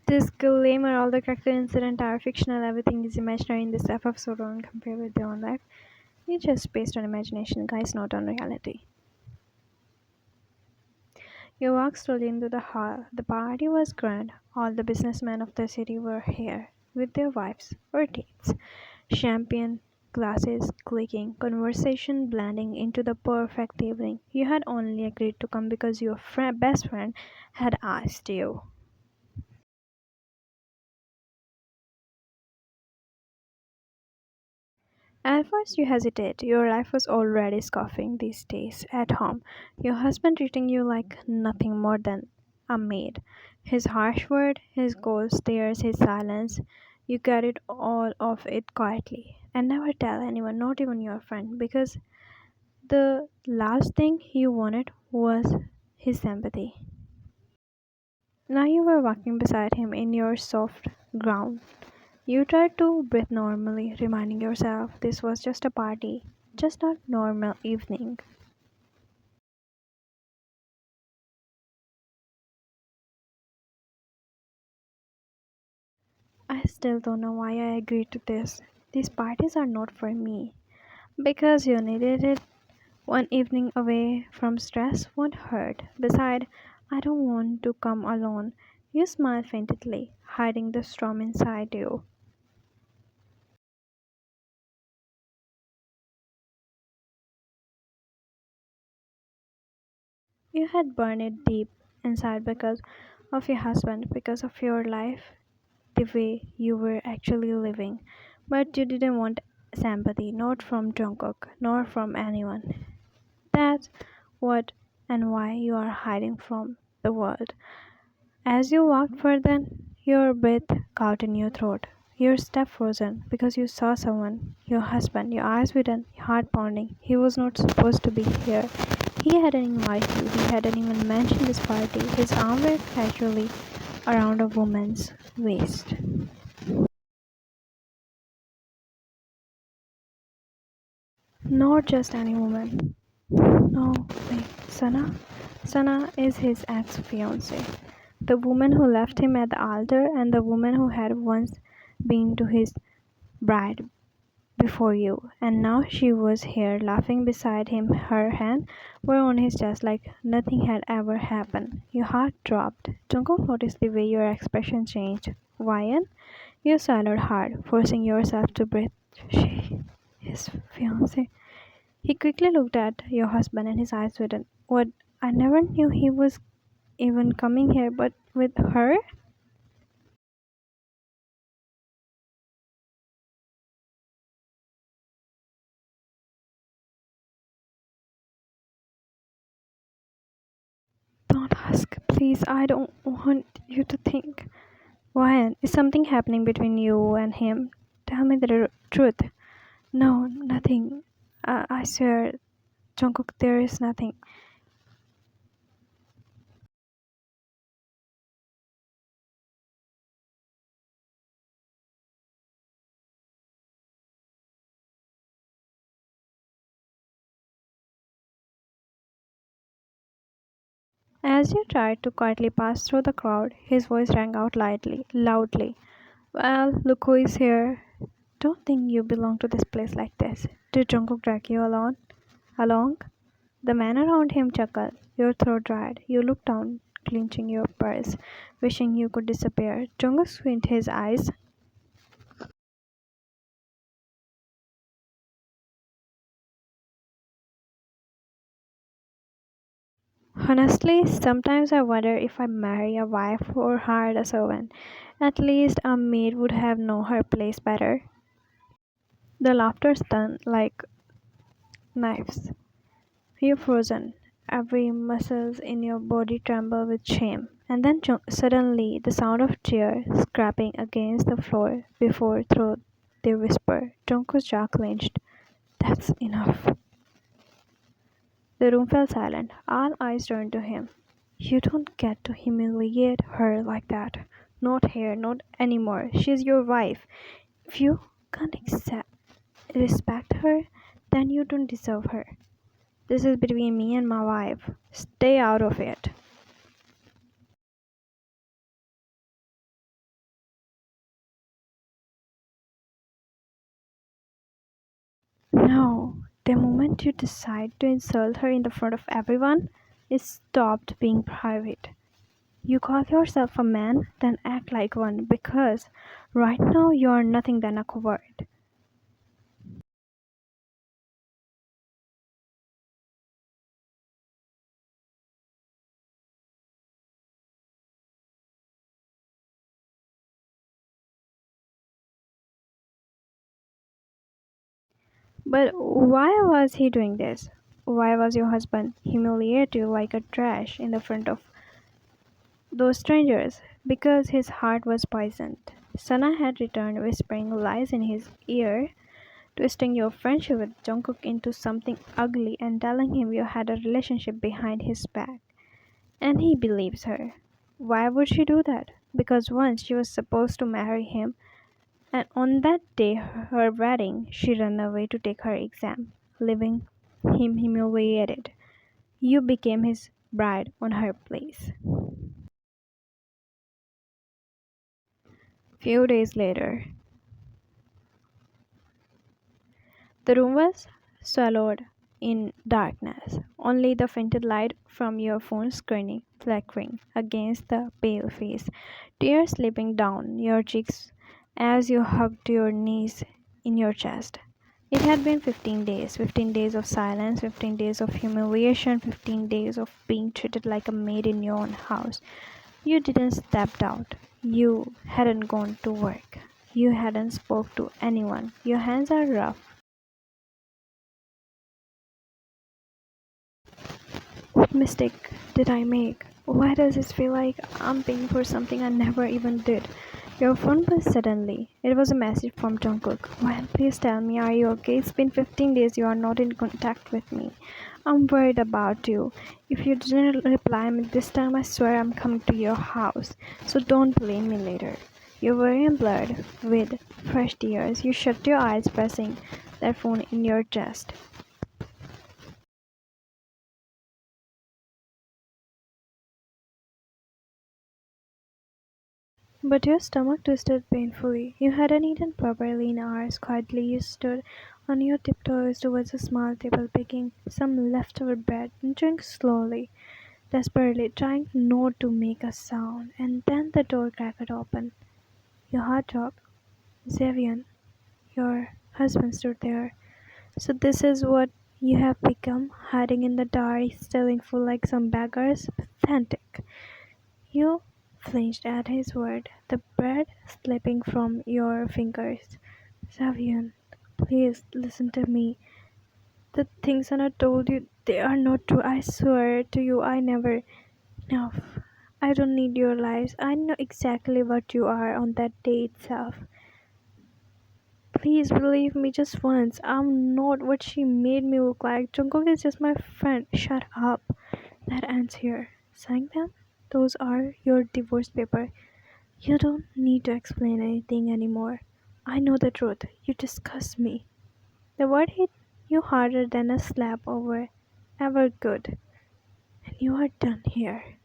Disclaimer: all the character incident are fictional, everything is imaginary in this FF, so don't compare with your own life. It's just based on imagination, guys, not on reality. You walked slowly into the hall. The party was grand. All the businessmen of the city were here, with their wives or dates. Champagne glasses clicking, conversation blending into the perfect evening. You had only agreed to come because your best friend had asked you. At first you hesitate. Your life was already scoffing these days at home. Your husband treating you like nothing more than a maid. His harsh word, his cold stares, his silence. You carried all of it quietly and never tell anyone, not even your friend, because the last thing you wanted was his sympathy. Now you were walking beside him in your soft gown. You tried to breathe normally, reminding yourself this was just a party, just a normal evening. I still don't know why I agreed to this. These parties are not for me. Because you needed it. One evening away from stress won't hurt. Besides, I don't want to come alone. You smile faintly, hiding the storm inside you. You had burned it deep inside because of your husband, because of your life, the way you were actually living. But you didn't want sympathy, not from Jungkook, nor from anyone. That's what and why you are hiding from the world. As you walked further, your breath caught in your throat, your step frozen because you saw someone, your husband, your eyes widen, your heart pounding. He was not supposed to be here. He hadn't invited you, he hadn't even mentioned this party. His arm were casually around a woman's waist. Not just any woman. No, wait, Sana? Sana is his ex fiance. The woman who left him at the altar and the woman who had once been to his bride before you. And now she was here laughing beside him. Her hand were on his chest like nothing had ever happened. Your heart dropped. Jungkook noticed the way your expression changed. Wyan, you swallowed hard, forcing yourself to breathe. She, his fiance. He quickly looked at your husband and his eyes widened. What? I never knew he was even coming here, but with her? Don't ask, please. I don't want you to think. Why? Is something happening between you and him? Tell me the truth. No, nothing. I swear, Jungkook, there is nothing. As you tried to quietly pass through the crowd, his voice rang out loudly. Well, look who is here. Don't think you belong to this place like this. Did Jungkook drag you along? The man around him chuckled. Your throat dried. You looked down, clenching your purse, wishing you could disappear. Jungkook squinted his eyes. Honestly, sometimes I wonder if I marry a wife or hired a servant. At least a maid would have known her place better. The laughter stung like knives. You frozen. Every muscle in your body trembled with shame. And then suddenly the sound of chair scraping against the floor before through they whisper. Jungkook's jaw clenched. That's enough. The room fell silent. All eyes turned to him. You don't get to humiliate her like that. Not here, not anymore. She's your wife. If you can't respect her, then you don't deserve her. This is between me and my wife. Stay out of it. No, the moment you decide to insult her in the front of everyone, it stopped being private. You call yourself a man, then act like one because right now you are nothing than a coward. But why was he doing this? Why was your husband humiliate you like a trash in the front of those strangers? Because his heart was poisoned. Sana had returned whispering lies in his ear, twisting your friendship with Jungkook into something ugly and telling him you had a relationship behind his back. And he believes her. Why would she do that? Because once she was supposed to marry him, and on that day, her wedding, she ran away to take her exam, leaving him humiliated. You became his bride on her place. Few days later, the room was swallowed in darkness, only the fainted light from your phone screen flickering against the pale face, tears slipping down your cheeks as you hugged your knees in your chest. It had been 15 days of silence, 15 days of humiliation, 15 days of being treated like a maid in your own house. You didn't step out. You hadn't gone to work. You hadn't spoke to anyone. Your hands are rough. What mistake did I make? Why does it feel like I'm paying for something I never even did? Your phone buzzed suddenly. It was a message from Jungkook. Well, please tell me, are you okay? It's been 15 days you are not in contact with me. I'm worried about you. If you didn't reply me this time, I swear I'm coming to your house. So don't blame me later. Your wearing blurred with fresh tears. You shut your eyes, pressing that phone in your chest. But your stomach twisted painfully. You hadn't eaten properly in hours. Quietly, you stood on your tiptoes towards a small table, picking some leftover bread and chewing slowly, desperately, trying not to make a sound. And then the door cracked open. Your heart dropped. Xavier, your husband, stood there. So this is what you have become, hiding in the dark, stealing food like some beggars? Pathetic. You flinched at his word, the bread slipping from your fingers. Savian, please listen to me. The things Anna told you, they are not true. I swear to you, I never. Enough. I don't need your lies. I know exactly what you are on that day itself. Please believe me just once. I'm not what she made me look like. Jungkook is just my friend. Shut up. That ends here. Sign them? Those are your divorce papers. You don't need to explain anything anymore. I know the truth. You disgust me. The word hit you harder than a slap over ever could. And you are done here.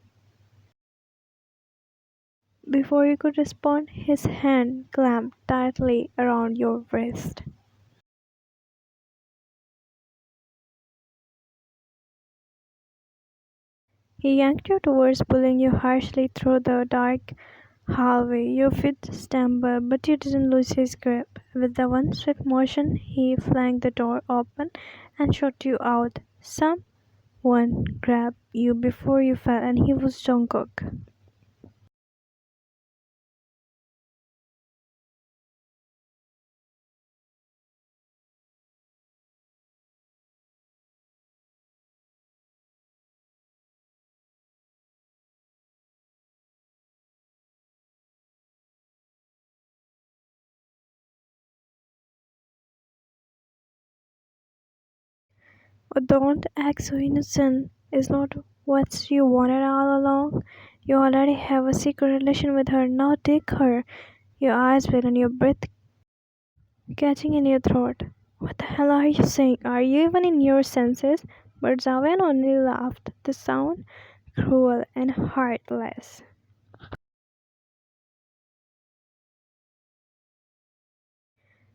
Before you could respond, his hand clamped tightly around your wrist. He yanked you towards, pulling you harshly through the dark hallway. Your feet stumbled, but you didn't lose his grip. With the one swift motion, he flung the door open and shot you out. Someone grabbed you before you fell, and he was Jungkook. Oh, don't act so innocent. Is not what you wanted all along. You already have a secret relation with her. Now take her. Your eyes wet and your breath catching in your throat. What the hell are you saying? Are you even in your senses? But Zawen only laughed. The sound cruel and heartless.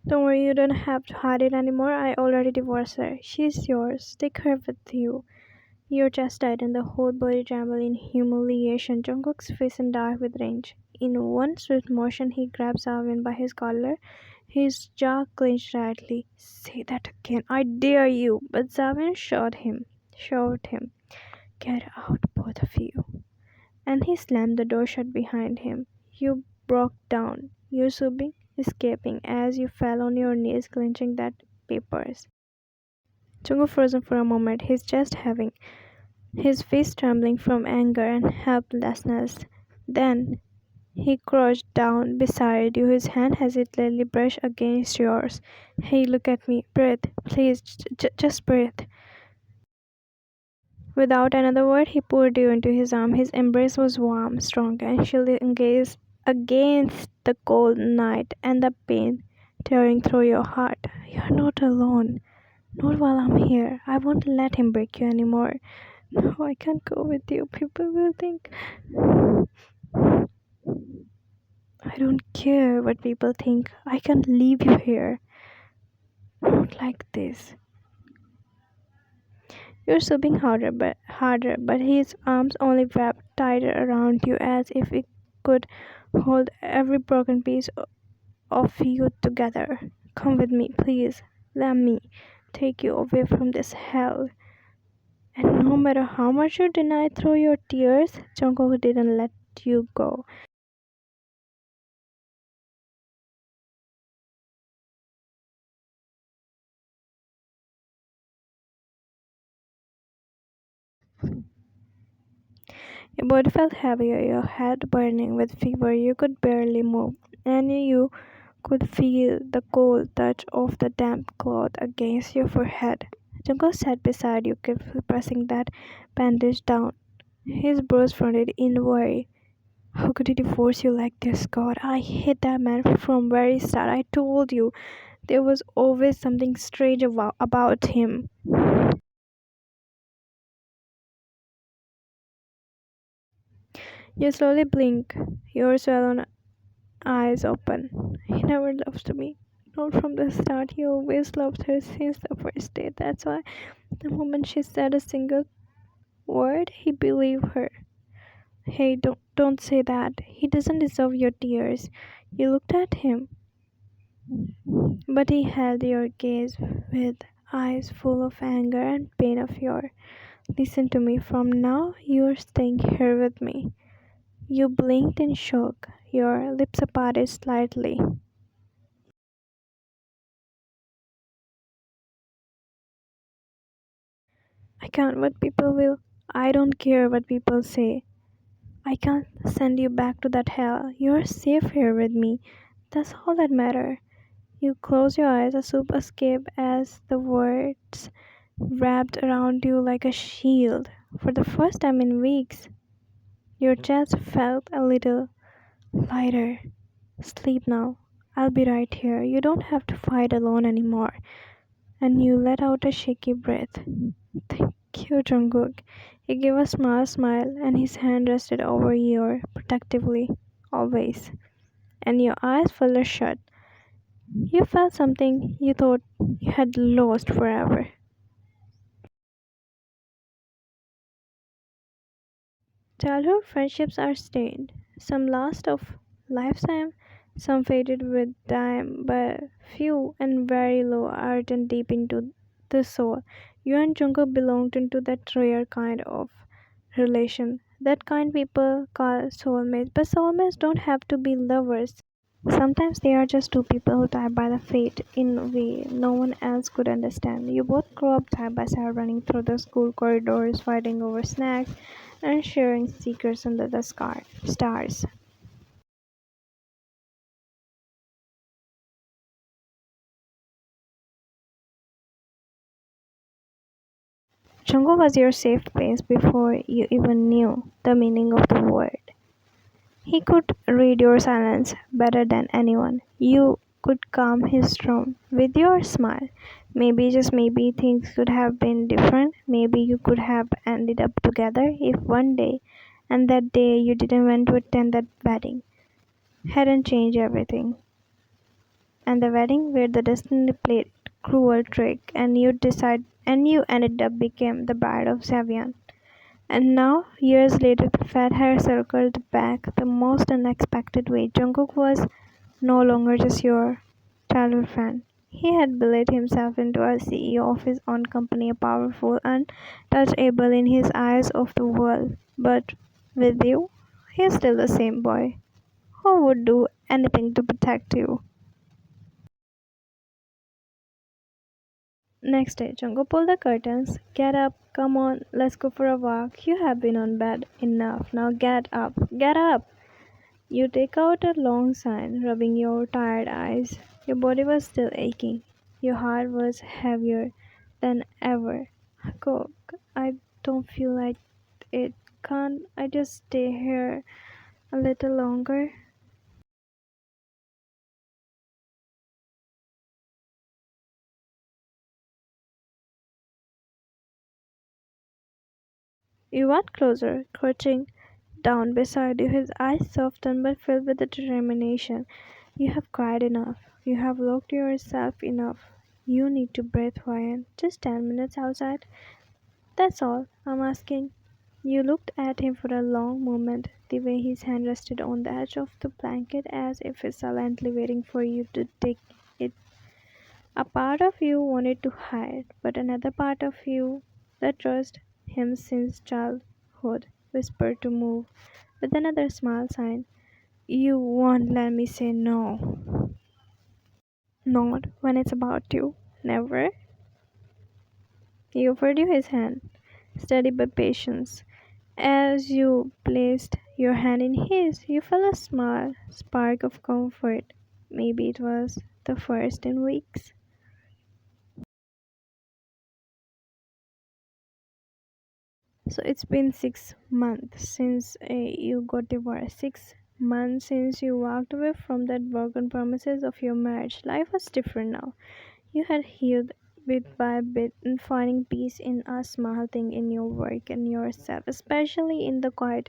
Don't worry, you don't have to hide it anymore. I already divorced her. She's yours. Take her with you. Your chest tightened, the whole body trembled in humiliation. Jungkook's face in dark with rage. In one swift motion, he grabbed Savin by his collar. His jaw clenched tightly. Say that again, I dare you! But Savin shoved him. Get out, both of you. And he slammed the door shut behind him. You broke down. You're sobbing, escaping as you fell on your knees, clenching that papers. Jungkook frozen for a moment, his chest heaving, his face trembling from anger and helplessness. Then he crouched down beside you, his hand hesitantly brushed against yours. Hey, look at me. Breathe. Please, just breathe. Without another word, he pulled you into his arm. His embrace was warm, strong, and shielded against the cold night and the pain tearing through your heart. You're not alone. Not while I'm here. I won't let him break you anymore. No, I can't go with you. People will think. I don't care what people think. I can't leave you here. Not like this. You're sobbing harder, but his arms only wrapped tighter around you as if it could hold every broken piece of you together. Come with me, please. Let me take you away from this hell. And no matter how much you denied through your tears, Jungkook didn't let you go. Your body felt heavier, your head burning with fever. You could barely move, and you could feel the cold touch of the damp cloth against your forehead. Jungkook sat beside you, carefully pressing that bandage down. His brows frowned in worry. How could he divorce you like this, God? I hate that man from very start. I told you there was always something strange about him. You slowly blink, your swollen eyes open. He never loved me. Not from the start. He always loved her since the first day. That's why the moment she said a single word, he believed her. Hey, don't say that. He doesn't deserve your tears. You looked at him, but he held your gaze with eyes full of anger and pain of your. Listen to me. From now, you're staying here with me. You blinked in shock. Your lips parted slightly. I can't what people will. I don't care what people say. I can't send you back to that hell. You're safe here with me. That's all that matters. You close your eyes, a soup escape as the words wrapped around you like a shield. For the first time in weeks, your chest felt a little lighter. Sleep now. I'll be right here. You don't have to fight alone anymore. And you let out a shaky breath. Thank you, Jungkook. He gave a small smile and his hand rested over your protectively, always. And your eyes fell shut. You felt something you thought you had lost forever. Childhood friendships are stained. Some last of lifetime, some faded with time, but few and very low ardent deep into the soul. You and Jungkook belonged into that rare kind of relation. That kind people call soulmates. But soulmates don't have to be lovers. Sometimes they are just two people who tie by the fate in a way no one else could understand. You both grew up side by side, running through the school corridors, fighting over snacks, and sharing secrets under the stars. Chungo was your safe place before you even knew the meaning of the word. He could read your silence better than anyone. You could calm his storm with your smile. Maybe, just maybe, things could have been different. Maybe you could have ended up together if one day, and that day you didn't want to attend that wedding, hadn't changed everything. and the wedding where the destiny played cruel trick and you ended up became the bride of Savian. And now, years later, the fat hair circled back the most unexpected way. Jungkook was no longer just your childhood friend. He had built himself into a CEO of his own company, a powerful, untouchable in his eyes of the world. But with you, he's still the same boy who would do anything to protect you. Next day, Jungkook pulled the curtains. Get up, come on, let's go for a walk. You have been on bed enough. Now get up, get up. You take out a long sign, rubbing your tired eyes. Your body was still aching. Your heart was heavier than ever. Cook, I don't feel like it. Can't I just stay here a little longer? You walked closer, crouching down beside you, his eyes softened but filled with determination. You have cried enough. You have locked yourself enough. You need to breathe, Ryan. Just 10 minutes outside. That's all I'm asking. You looked at him for a long moment, the way his hand rested on the edge of the blanket as if it's silently waiting for you to take it. A part of you wanted to hide, but another part of you that trusted him since childhood whispered to move. With another small sign, you won't let me say no. Not when it's about you. Never. He offered you his hand, steady but patient. As you placed your hand in his, you felt a small spark of comfort. Maybe it was the first in weeks. So it's been 6 months since you got divorced. 6 months since you walked away from that broken promises of your marriage. Life was different now. You had healed bit by bit and finding peace in a small thing in your work and yourself, especially in the quiet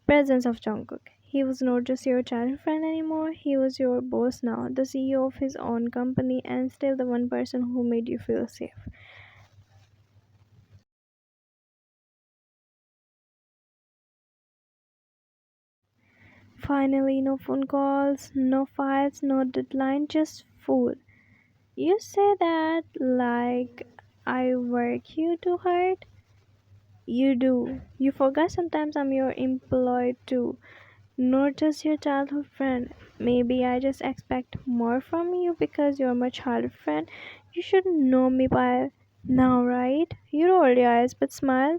presence of Jungkook. He was not just your childhood friend anymore, he was your boss now, the CEO of his own company, and still the one person who made you feel safe. Finally, no phone calls, no fights, no deadline, just food. You say that like I work you too hard? You do. You forget sometimes I'm your employee too, not just your childhood friend. Maybe I just expect more from you because you're my childhood friend. You should know me by now, right? You roll your eyes but smile.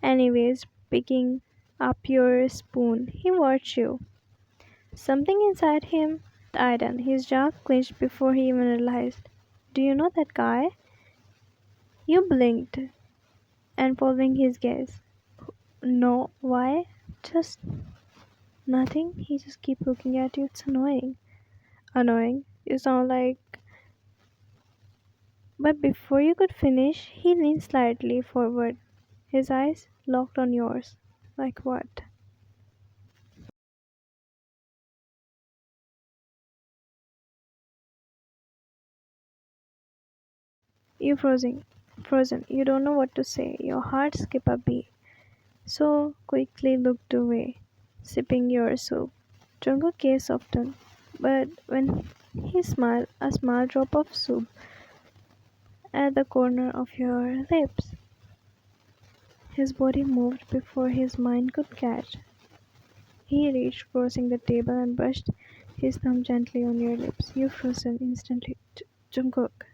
Anyways, picking up your spoon, he watched you. Something inside him tightened. His jaw clenched before he even realized. Do you know that guy? You blinked and following his gaze. No, why? Just nothing. He just keep looking at you. It's annoying. Annoying. You sound like. But before you could finish, he leaned slightly forward, his eyes locked on yours. Like what? You frozen. Frozen. You don't know what to say. Your heart skip a beat. So quickly looked away, sipping your soup. Jungkook gaze softened, but when he smiled, a small drop of soup at the corner of your lips. His body moved before his mind could catch. He reached, crossing the table, and brushed his thumb gently on your lips. You frozen instantly. Jungkook.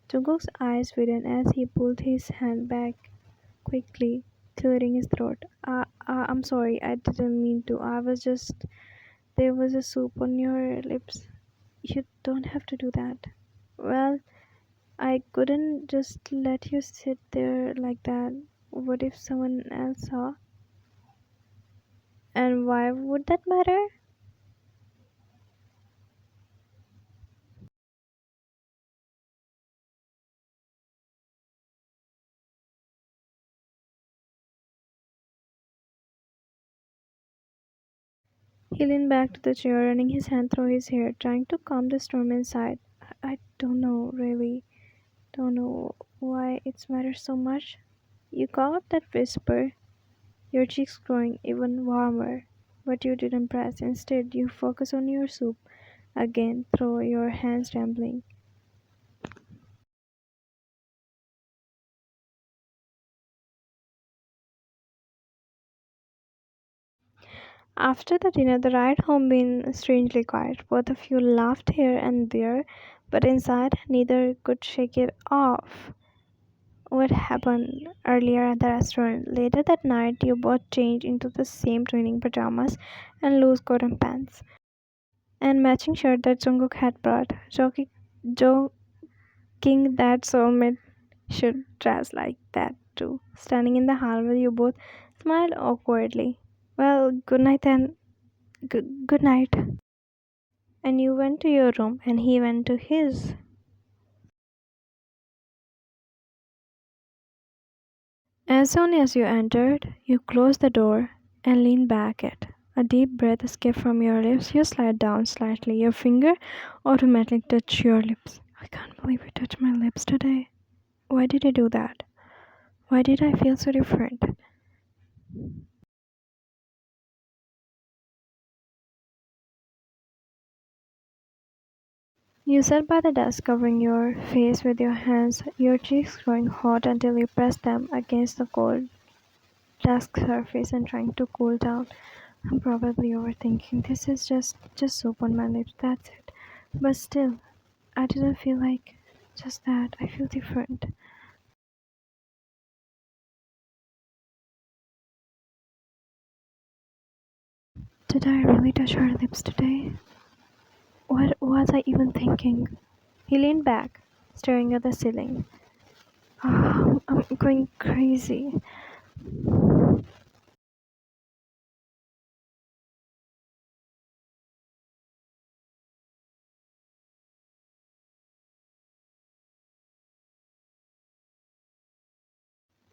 Jungkook's eyes widened as he pulled his hand back quickly, clearing his throat. I'm sorry, I didn't mean to. I was just. There was a soup on your lips. You don't have to do that. Well, I couldn't just let you sit there like that. What if someone else saw? And why would that matter? He leaned back to the chair, running his hand through his hair, trying to calm the storm inside. I don't know, really. Don't know why it matters so much. You call up that whisper, your cheeks growing even warmer. But you didn't press. Instead, you focus on your soup again, through your hands trembling. After the dinner, the ride home been strangely quiet. Both of you laughed here and there, but inside, neither could shake it off. What happened earlier at the restaurant? Later that night, you both changed into the same twinning pajamas and loose cotton pants and matching shirt that Jungkook had brought. Joking that soulmate should dress like that too. Standing in the hallway, you both smiled awkwardly. Well, good night then. Good night. And you went to your room, and he went to his. As soon as you entered, you closed the door and leaned back it. A deep breath escaped from your lips. You slid down slightly. Your finger automatically touched your lips. I can't believe you touched my lips today. Why did you do that? Why did I feel so different? You sat by the desk, covering your face with your hands, your cheeks growing hot until you pressed them against the cold desk surface and trying to cool down. I'm probably overthinking. This is just soap on my lips. That's it. But still, I didn't feel like just that. I feel different. Did I really touch her lips today? What was I even thinking? He leaned back, staring at the ceiling. I'm going crazy.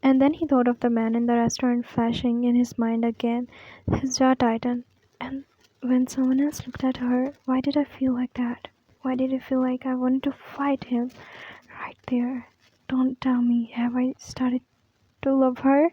And then he thought of the man in the restaurant flashing in his mind again. His jaw tightened. And when someone else looked at her, why did I feel like that? Why did it feel like I wanted to fight him right there? Don't tell me, have I started to love her?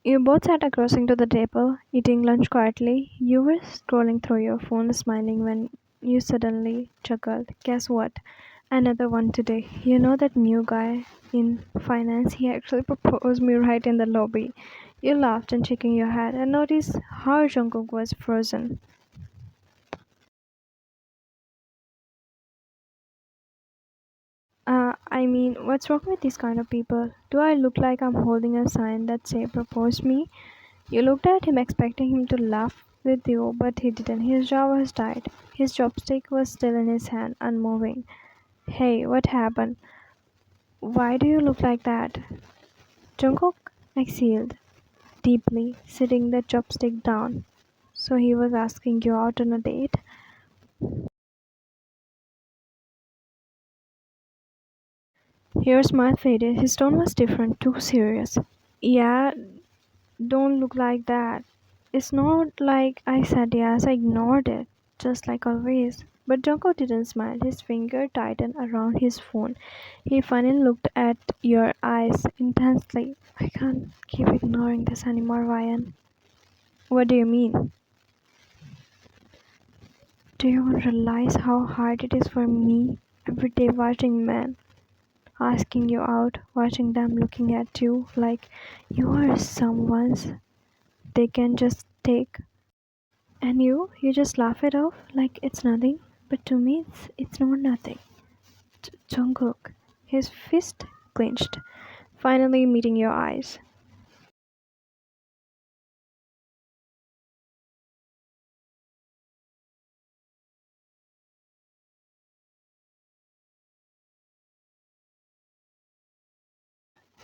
You both sat across to the table, eating lunch quietly. You were scrolling through your phone, smiling when you suddenly chuckled. Guess what? Another one today. You know that new guy in finance? He actually proposed me right in the lobby. You laughed and shaking your head and noticed how Jungkook was frozen. I mean, what's wrong with these kind of people? Do I look like I'm holding a sign that say propose me? You looked at him expecting him to laugh with you, but he didn't. His jaw was tight. His chopstick was still in his hand, unmoving. Hey, what happened? Why do you look like that? Jungkook exhaled deeply, setting the chopstick down. So he was asking you out on a date? Your smile faded. His tone was different, too serious. Yeah, don't look like that. It's not like I said yes, I ignored it, just like always. But Jungkook didn't smile. His finger tightened around his phone. He finally looked at your eyes intensely. I can't keep ignoring this anymore, Ryan. What do you mean? Do you realize how hard it is for me every day watching men asking you out, watching them looking at you like you are someone's they can just take? And you just laugh it off like it's nothing. But to me, it's not nothing. Jungkook, his fist clenched, finally meeting your eyes.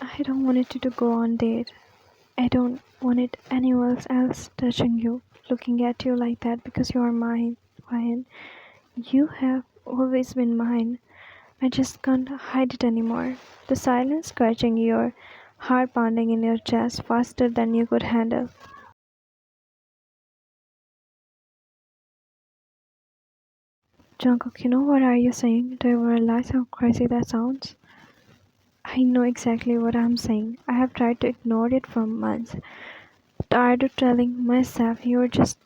I don't want it to go on date. I don't want it anyone else touching you, looking at you like that because you are mine, Ryan. You have always been mine. I just can't hide it anymore. The silence scratching your heart pounding in your chest faster than you could handle. Jungkook, you know what are you saying? Do you realize how crazy that sounds? I know exactly what I'm saying. I have tried to ignore it for months. Tired of telling myself you're just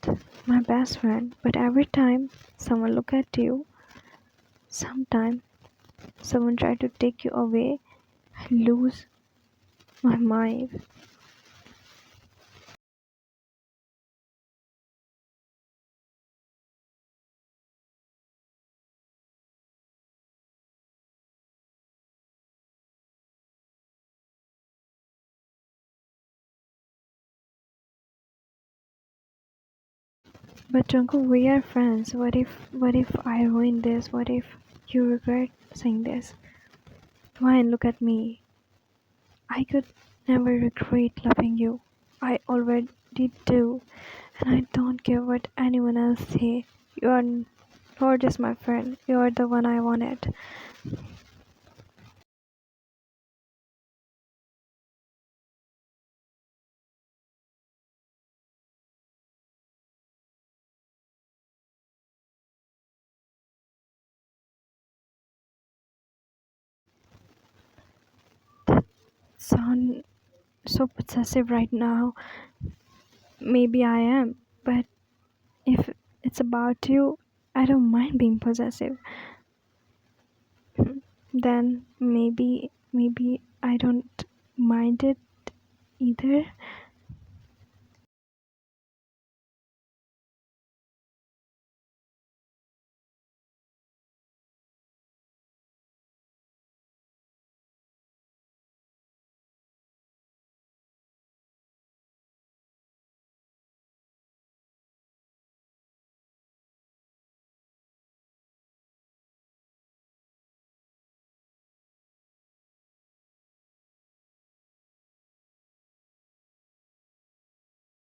my best friend. But every time someone look at you, sometime someone try to take you away, I lose my mind. But Jungkook, we are friends. What if I ruin this? What if you regret saying this? Fine, look at me. I could never regret loving you. I already do. And I don't care what anyone else say. You're just my friend. You're the one I wanted. Sound so possessive right now. Maybe I am, but if it's about you, I don't mind being possessive. Then maybe I don't mind it either.